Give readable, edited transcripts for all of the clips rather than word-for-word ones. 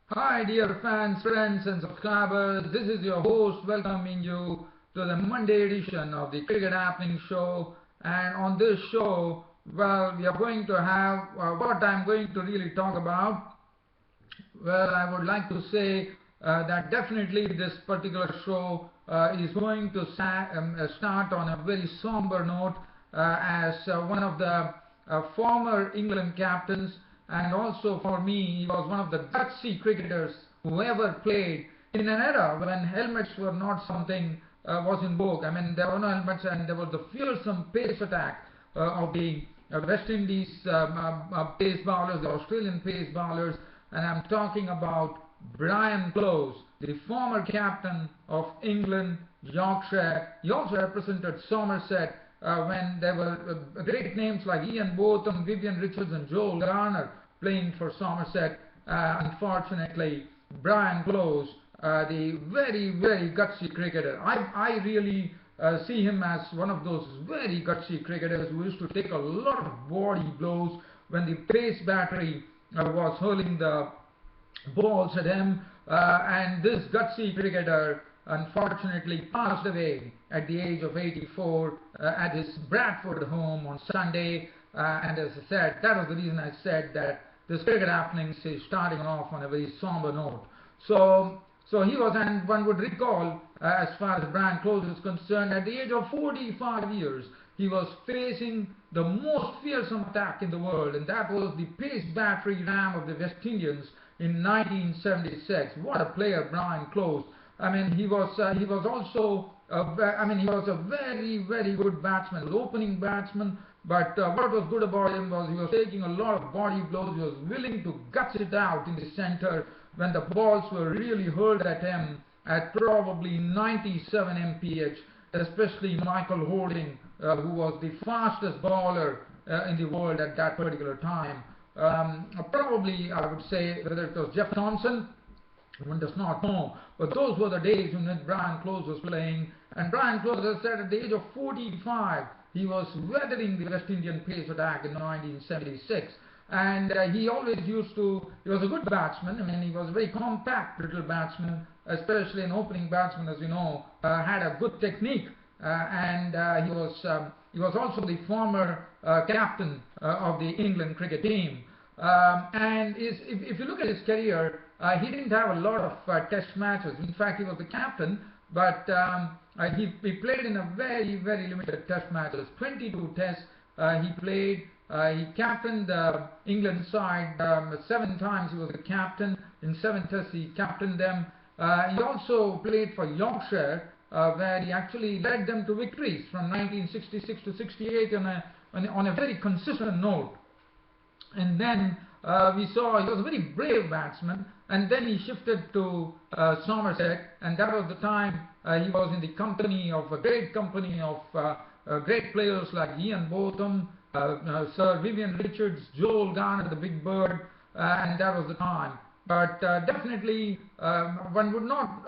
Hi dear fans, friends and subscribers, this is your host welcoming you to the Monday edition of the Cricket Happening Show. And on this show, well, we are going to have what I'm going to really talk about. Well, I would like to say that definitely this particular show is going to start on a very somber note as one of the former England captains, and also for me, he was one of the gutsy cricketers who ever played in an era when helmets were not something was in vogue. I mean, there were no helmets, and there was the fearsome pace attack of the West Indies pace bowlers, the Australian pace bowlers, and I'm talking about Brian Close, the former captain of England, Yorkshire. He also represented Somerset when there were great names like Ian Botham, Vivian Richards and Joel Garner playing for Somerset. Unfortunately, Brian Close, the very gutsy cricketer. I really see him as one of those very gutsy cricketers who used to take a lot of body blows when the pace battery was hurling the balls at him, and this gutsy cricketer unfortunately passed away at the age of 84 at his Bradford home on Sunday. And as I said, that was the reason I said that this cricket happenings is starting off on a very somber note. So he was, and one would recall, as far as Brian Close is concerned, at the age of 45 years, he was facing the most fearsome attack in the world, and that was the pace battery ram of the West Indians in 1976. What a player Brian Close! I mean, he was also he was a very good batsman, opening batsman. But what was good about him was he was taking a lot of body blows. He was willing to guts it out in the center when the balls were really hurled at him at probably 97 mph, especially Michael Holding, who was the fastest bowler in the world at that particular time. Probably, I would say, whether it was Jeff Thompson, one does not know, but those were the days when Brian Close was playing. And Brian Close, as I said, at the age of 45, he was weathering the West Indian pace attack in 1976. And he always he was a good batsman. I mean, he was a very compact little batsman, especially an opening batsman, as you know, had a good technique. And he was also the former captain of the England cricket team. And if you look at his career, he didn't have a lot of test matches. In fact, he was the captain, but he played in a very limited test matches. 22 tests he played. He captained the England side 7 times. He was the captain. In 7 tests he captained them. He also played for Yorkshire, where he actually led them to victories from 1966 to 68 on a very consistent note. And then we saw he was a very brave batsman, and then he shifted to Somerset, and that was the time he was in the company of a great great players like Ian Botham, Sir Vivian Richards, Joel Garner, the Big Bird, and that was the time. But definitely one would not,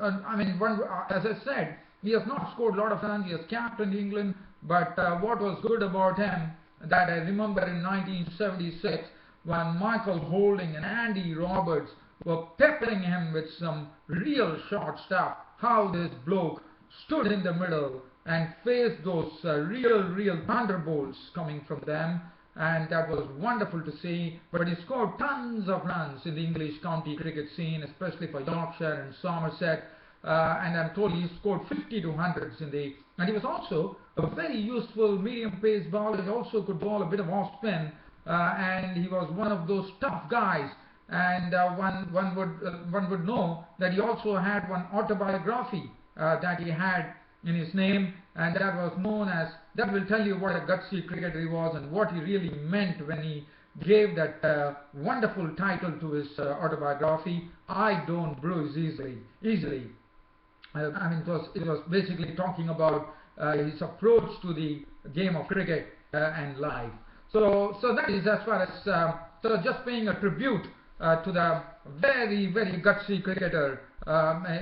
as I said, he has not scored a lot of runs. He has captained England, but what was good about him, that I remember in 1976, when Michael Holding and Andy Roberts were peppering him with some real short stuff, how this bloke stood in the middle and faced those real thunderbolts coming from them, and that was wonderful to see. But he scored tons of runs in the English county cricket scene, especially for Yorkshire and Somerset, and I'm told he scored 50 to 100s and he was also a very useful medium pace bowler. He also could bowl a bit of off spin, and he was one of those tough guys. And one would know that he also had one autobiography that he had in his name, and that was known as, that will tell you what a gutsy cricketer he was and what he really meant when he gave that wonderful title to his autobiography, I Don't Bruise Easily. It was basically talking about his approach to the game of cricket and life. So that is as far as so just paying a tribute to the very gutsy cricketer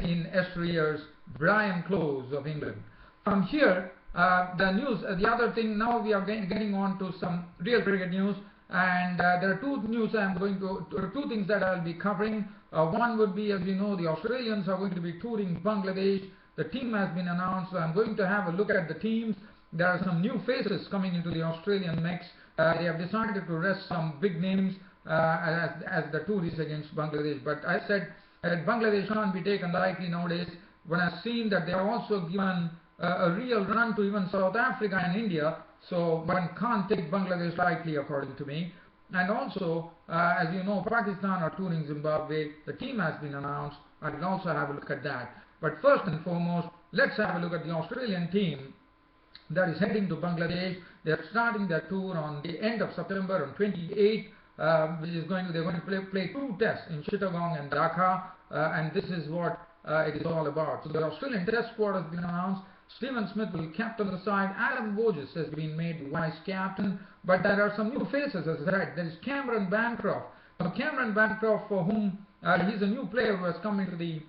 in yesteryears, Brian Close of England. From here, the news, the other thing, now we are getting on to some real cricket news. and there are two things that I'll be covering. One would be, as you know, the Australians are going to be touring Bangladesh. The team has been announced, so I'm going to have a look at the teams. There are some new faces coming into the Australian mix. They have decided to rest some big names as the tourists against Bangladesh. But I said that Bangladesh can't be taken lightly nowadays, when I've seen that they are also given a real run to even South Africa and India. So one can't take Bangladesh lightly, according to me. And also, as you know, Pakistan are touring Zimbabwe. The team has been announced. I will also have a look at that. But first and foremost, let's have a look at the Australian team that is heading to Bangladesh. They're starting their tour on the end of September on 28th, they're going to play two tests in Chittagong and Dhaka, and this is what it is all about. So the Australian test squad has been announced. Stephen Smith will captain the side. Adam Voges has been made vice captain, but there are some new faces, as I said. There is Cameron Bancroft. Now Cameron Bancroft, for whom he's a new player who has come into the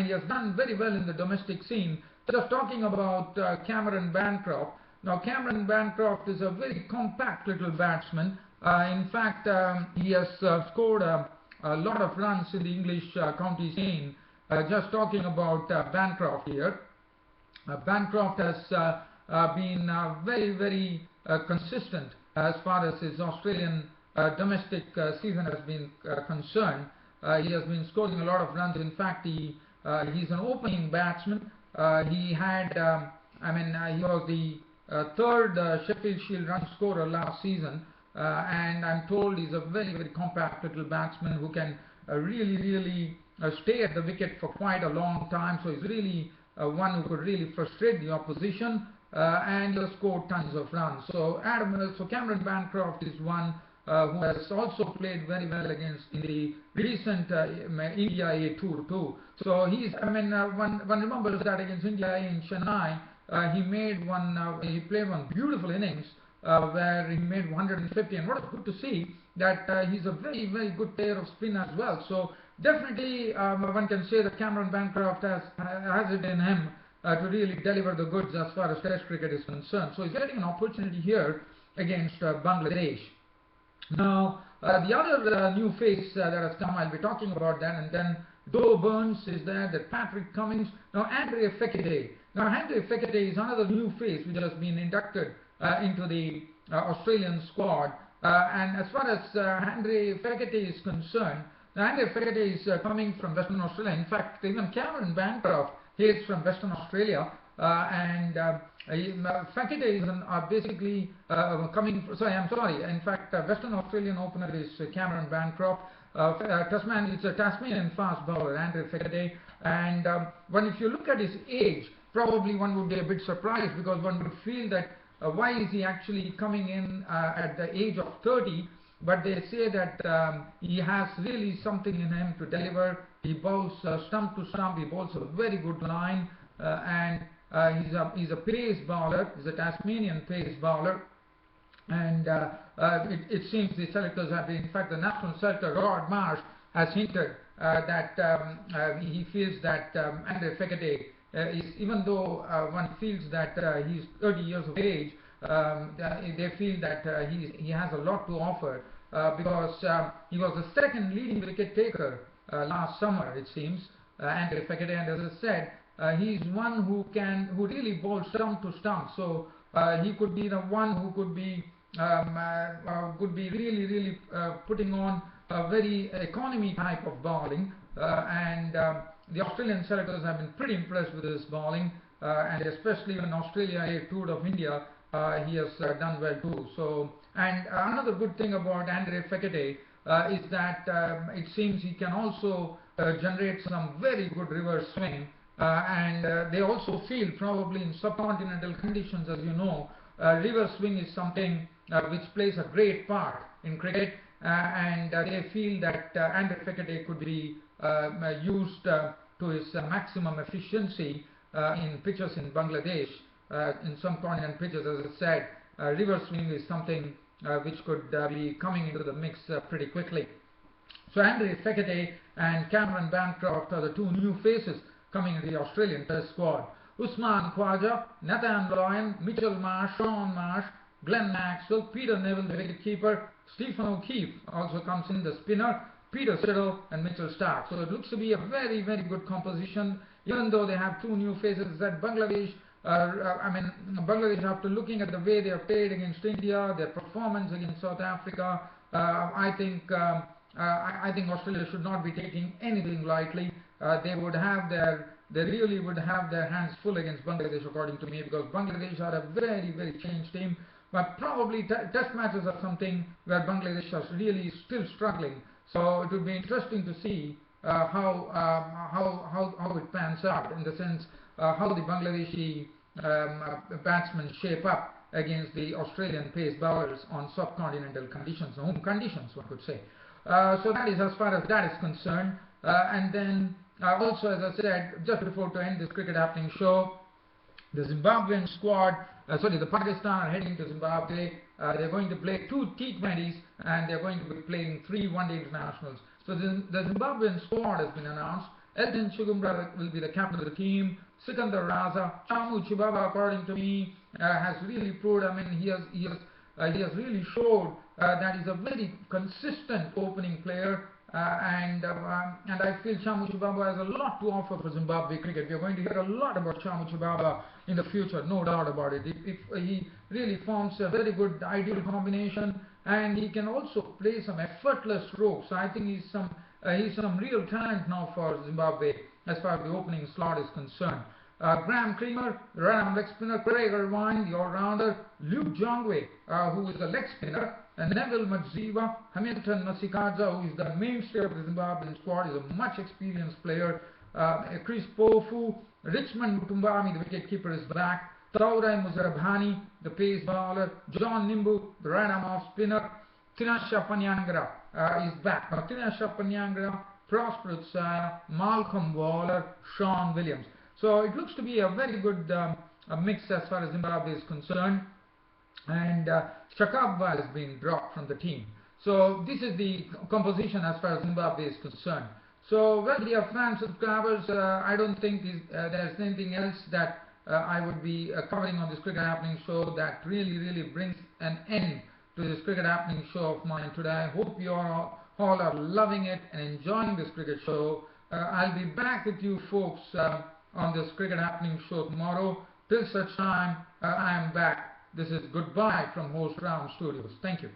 he has done very well in the domestic scene. Just talking about Cameron Bancroft. Now Cameron Bancroft is a very compact little batsman. In fact, he has scored a lot of runs in the English county scene. Just talking about Bancroft here. Bancroft has been very consistent as far as his Australian domestic season has been concerned. He has been scoring a lot of runs. In fact, he's an opening batsman. He had, he was the third Sheffield Shield run scorer last season, and I'm told he's a very compact little batsman who can really stay at the wicket for quite a long time. So he's really one who could really frustrate the opposition, and he has scored tons of runs. So Cameron Bancroft is one who has also played very well in the recent India A tour too. So he's, one remembers that against India A in Chennai, he played one beautiful innings where he made 150, and what is good to see that he's a very good player of spin as well. So definitely one can say that Cameron Bancroft has it in him to really deliver the goods as far as Test cricket is concerned. So he's getting an opportunity here against Bangladesh. Now, the other new face that has come, I'll be talking about that, and then Joe Burns is there, that Patrick Cummins. Now, Andre Fekete. Now, Andre Fekete is another new face which has been inducted into the Australian squad. And as far as Andre Fekete is concerned, Andre Fekete is coming from Western Australia. In fact, even Cameron Bancroft hails from Western Australia. Fekete is basically coming. In fact, Western Australian opener is Cameron Bancroft. It's a Tasmanian fast bowler, Andre Fekete. And if you look at his age, probably one would be a bit surprised, because one would feel that why is he actually coming in at the age of 30? But they say that he has really something in him to deliver. He bowls stump to stump. He bowls a very good line, and he's a pace bowler. He's a Tasmanian pace bowler, and it seems the selectors have been, in fact the national selector Rod Marsh has hinted that he feels that Andre Fekete is, even though one feels that he's 30 years of age, they feel that he has a lot to offer, because he was the second leading wicket taker last summer, it seems, Andre Fekete, and as I said, he's one who really bowls stump to stump. So he could be the one who could be really putting on a very economy type of bowling, and the Australian selectors have been pretty impressed with his bowling, and especially when Australia A toured of India, he has done well too. So, and another good thing about Andre Fekete is that it seems he can also generate some very good reverse swing, and they also feel, probably in subcontinental conditions, as you know, reverse swing is something which plays a great part in cricket, and they feel that Andre Fekete could be used to his maximum efficiency in pitches in Bangladesh, in subcontinent pitches. As I said, reverse swing is something which could be coming into the mix pretty quickly. So Andre Fekete and Cameron Bancroft are the two new faces coming into the Australian Test squad. Usman Khwaja, Nathan Lyon, Mitchell Marsh, Sean Marsh, Glenn Maxwell, Peter Neville, the wicketkeeper, Stephen O'Keefe also comes in, the spinner, Peter Siddle and Mitchell Stark. So it looks to be a very, very good composition, even though they have two new faces that Bangladesh, Bangladesh, after looking at the way they have played against India, their performance against South Africa, I think Australia should not be taking anything lightly. They really would have their hands full against Bangladesh, according to me, because Bangladesh are a very, very changed team. But probably test matches are something where Bangladesh are really still struggling. So it would be interesting to see how it pans out, in the sense how the Bangladeshi batsmen shape up against the Australian pace bowlers on subcontinental conditions, home conditions, one could say. So that is as far as that is concerned. And then also, as I said, just before to end this cricket happening show, the Zimbabwean squad, the Pakistan are heading to Zimbabwe. They're going to play 2 T20s and they're going to be playing 3 one-day internationals. So the Zimbabwean squad has been announced. Elton Chigumbura will be the captain of the team. Sikandar Raza, Chamu Chibaba, according to me, has really proved. He has really showed that he's a very consistent opening player. And I feel Chamu Chibaba has a lot to offer for Zimbabwe cricket. We are going to hear a lot about Chamu Chibaba in the future, no doubt about it. If he really forms a very good ideal combination, and he can also play some effortless strokes. So I think he's some real talent now for Zimbabwe as far as the opening slot is concerned. Graham Creamer, the random leg spinner, Craig Irvine, the all-rounder, Luke Jongwe, who is the leg spinner, and Neville Madziva, Hamilton Masikaza, who is the mainstay of the Zimbabwean squad, is a much experienced player, Chris Pofu, Richmond Mutumbami, the wicketkeeper, is back, Taurai Muzarabhani, the pace bowler, John Nimbu, the random off spinner, Tinasha Panyangra is back. Now Tinasha Panyangra, Prosper Utsaya, Malcolm Waller, Sean Williams. So it looks to be a very good mix as far as Zimbabwe is concerned. And Shakabva has been dropped from the team. So this is the composition as far as Zimbabwe is concerned. So, well, dear fans, subscribers, I don't think there's anything else that I would be covering on this cricket happening show that really brings an end to this cricket happening show of mine today. I hope you all are loving it and enjoying this cricket show. I'll be back with you folks on this cricket happening show tomorrow. Till such time, I am back. This is goodbye from Host Round Studios. Thank you.